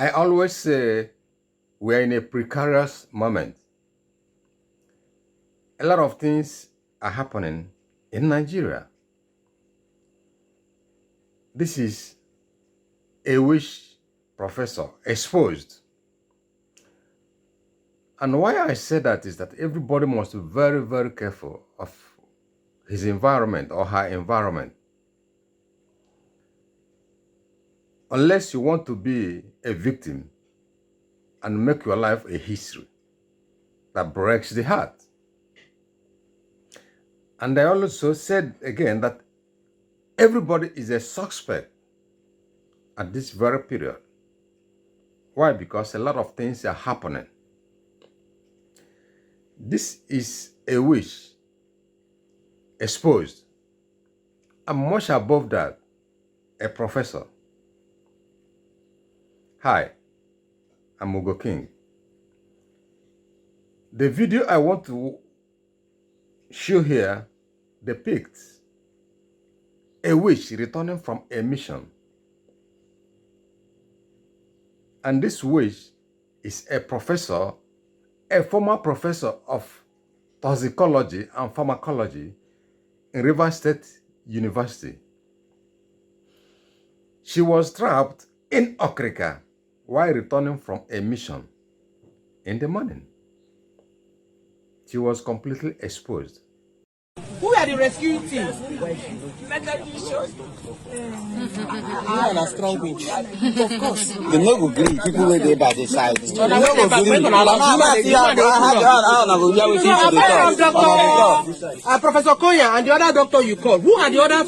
I always say we are in a precarious moment. A lot of things are happening in Nigeria. This is a witch professor exposed. And why I say that is that everybody must be very, very careful of his environment or her environment. Unless you want to be a victim and make your life a history that breaks the heart. And I also said again that everybody is a suspect at this very period. Why? Because a lot of things are happening. This is a witch exposed. And much above that, a professor. Hi, I'm Ugo King. The video I want to show here depicts a witch returning from a mission. And this witch is a professor, a former professor of toxicology and pharmacology in Rivers State University. She was trapped in Okrika while returning from a mission in the morning. She was completely exposed. Who are the rescue team? You are a strong witch. Of course. The no go green people were there by the side. No go green. Professor Konya and the other doctor you called. Who are the other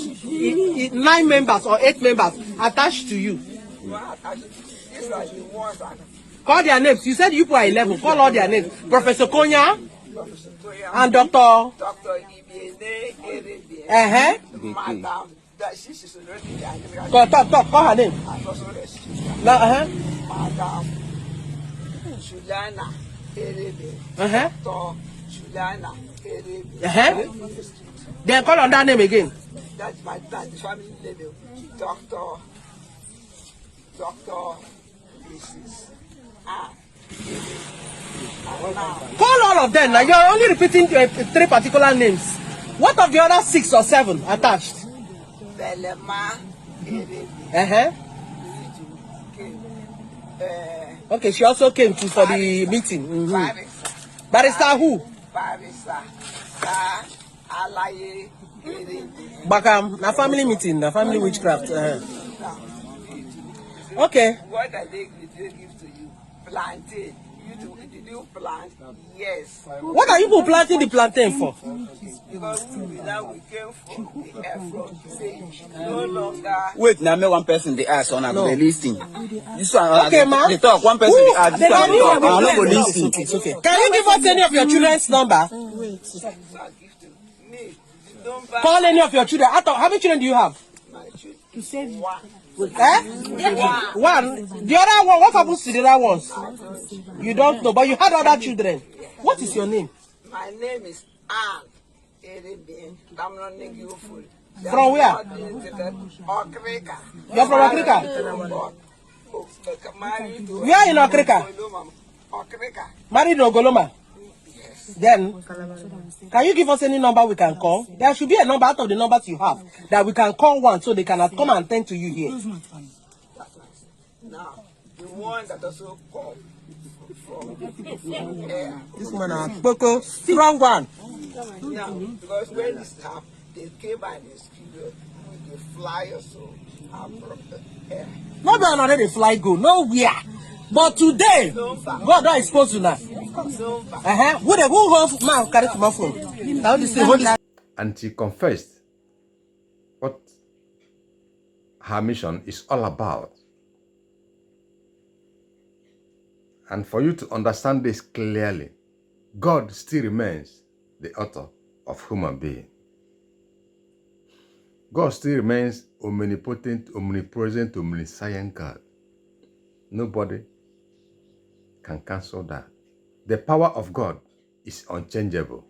9 members or 8 members attached to you? Call their names. You said you are 11. Call all their names. Professor Konya and Doctor. Madam. Talk. Call her name. Madam Juliana Erebe. Doctor Juliana Erebe. Then call on that name again. That's the family name. Doctor Mrs. Call all of them. Now you're only repeating 3 particular names. What of the other 6 or 7 attached? Belema. Okay, she also came for the meeting. Barrister who? Barrister. Alaye. Bakam, na family meeting, na family witchcraft. Okay. What did they give to you? Plantain. Did you plant? Yes. What are you planting the plantain for? Because we came from the air from stage. No longer. Wait, now me one person they ask on the listing. This one, okay, man. They talk. One person they ask. This one they talk. I'm not listing. It's okay. Can you give us any of your children's number? Wait. Call any of your children. How many children do you have? To save one. One. The other one, what happens to the other ones? You don't know, but you had other children. What is your name? My name is Anne. From where? Okrika. You're from Okrika? Where in Okrika? Okrika. Married in Ogoloma? Yes. Then, can you give us any number we can call? There should be a number out of the numbers you have that we can call one so they can come and attend to you here. Now, the one that also called from this one is Boko, strong one. Now, because when this happened, they came by the studio with the flyer, so not that already fly go nowhere. But today, God don't expose you now. Who holds man carry my phone? And she confessed what her mission is all about. And for you to understand this clearly, God still remains the author of human being. God still remains omnipotent, omnipresent, omniscient God. Nobody can cancel that. The power of God is unchangeable.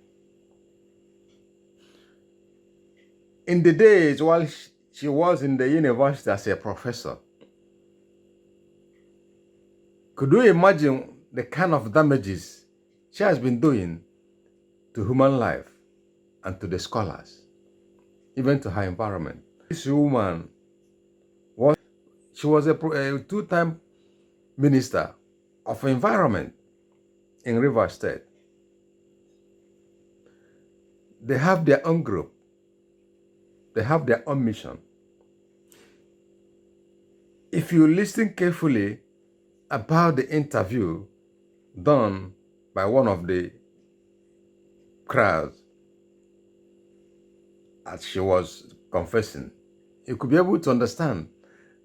In the days while she was in the university as a professor, Could you imagine the kind of damages she has been doing to human life and to the scholars, even to her environment? This woman was a two-time minister of environment in River State. They have their own group. They have their own mission. If you listen carefully about the interview done by one of the crowds as she was confessing, you could be able to understand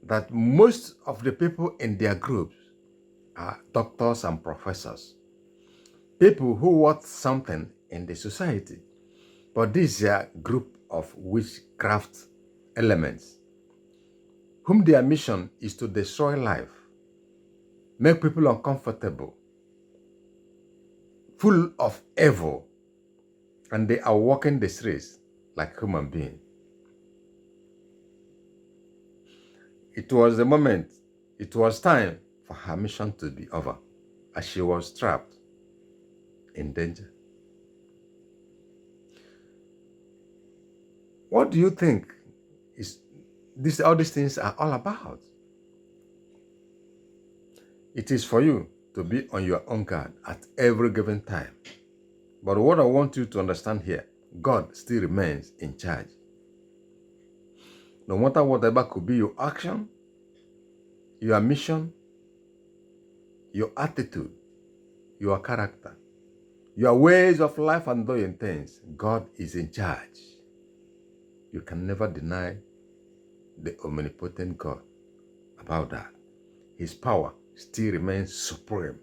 that most of the people in their groups are doctors and professors, people who want something in the society. But this is a group of witchcraft elements, whom their mission is to destroy life, make people uncomfortable, full of evil, and they are walking the streets like human beings. It was the moment, it was time for her mission to be over, as she was trapped in danger. What do you think all these things are all about? It is for you to be on your own guard at every given time. But what I want you to understand here, God still remains in charge. No matter whatever could be your action, your mission, your attitude, your character, your ways of life and doing things, God is in charge. You can never deny the omnipotent God about that. His power still remains supreme.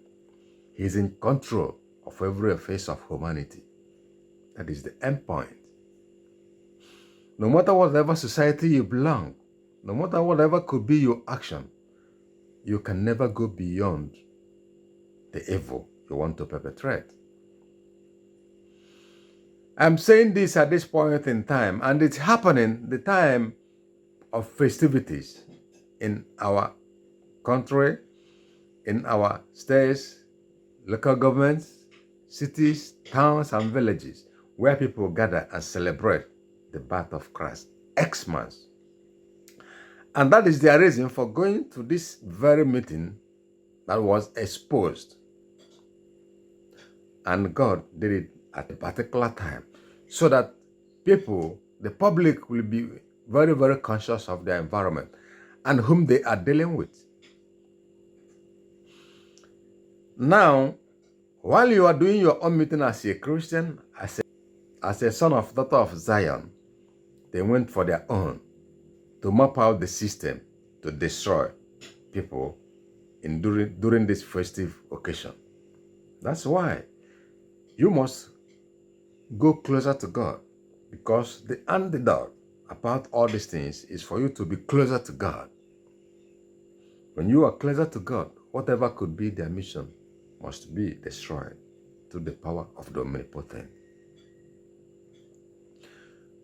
He is in control of every phase of humanity. That is the end point. No matter whatever society you belong, no matter whatever could be your action, you can never go beyond the evil you want to perpetrate. I'm saying this at this point in time, and it's happening the time of festivities in our country, in our states, local governments, cities, towns, and villages, where people gather and celebrate the birth of Christ, Xmas. And that is their reason for going to this very meeting that was exposed. And God did it at a particular time so that people, the public, will be very, very conscious of their environment and whom they are dealing with. Now, while you are doing your own meeting as a Christian, as a son of daughter of Zion, they went for their own to map out the system to destroy people during this festive occasion. That's why you must go closer to God, because the antidote about all these things is for you to be closer to God. When you are closer to God, whatever could be their mission must be destroyed through the power of the omnipotent.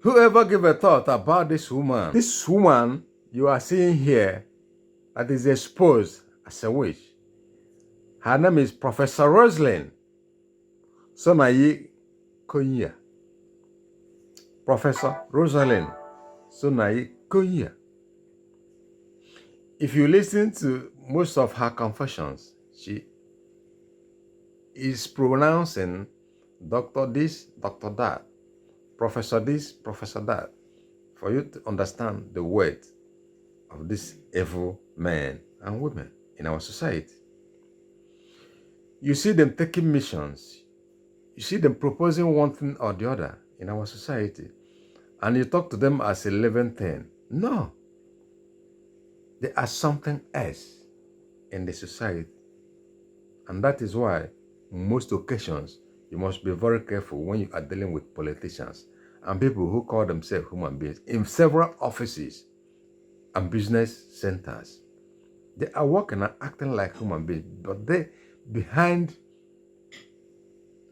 Whoever gave a thought about this woman you are seeing here that is exposed as a witch, her name is Professor Rosalind Sonayi Konya. Professor Rosalind Sonayi Konya. If you listen to most of her confessions, she is pronouncing Dr. this, Dr. that, Professor this, Professor that, for you to understand the weight of these evil men and women in our society. You see them taking missions. You see them proposing one thing or the other in our society. And you talk to them as a living thing. No. They are something else in the society. And that is why, most occasions, you must be very careful when you are dealing with politicians and people who call themselves human beings in several offices and business centers. They are working and acting like human beings, but they, behind,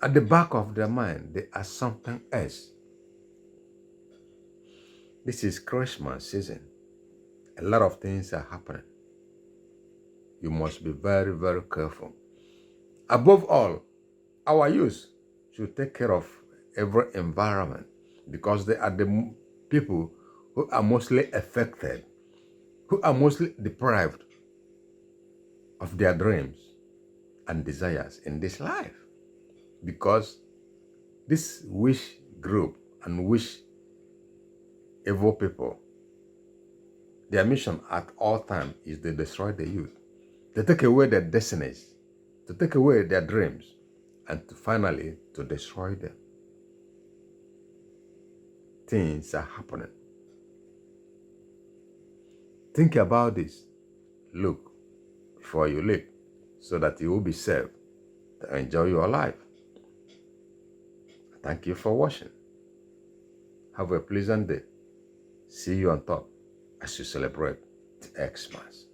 at the back of their mind, they are something else. This is Christmas season. A lot of things are happening. you must be very, very careful. Above all, our youth should take care of every environment because they are the people who are mostly affected, who are mostly deprived of their dreams and desires in this life. Because this wish group and wish evil people, their mission at all times is to destroy the youth, to take away their destinies, to take away their dreams, and finally to destroy them. Things are happening. Think about this. Look before you leap so that you will be safe to enjoy your life. Thank you for watching. Have a pleasant day. See you on top as you celebrate the Xmas.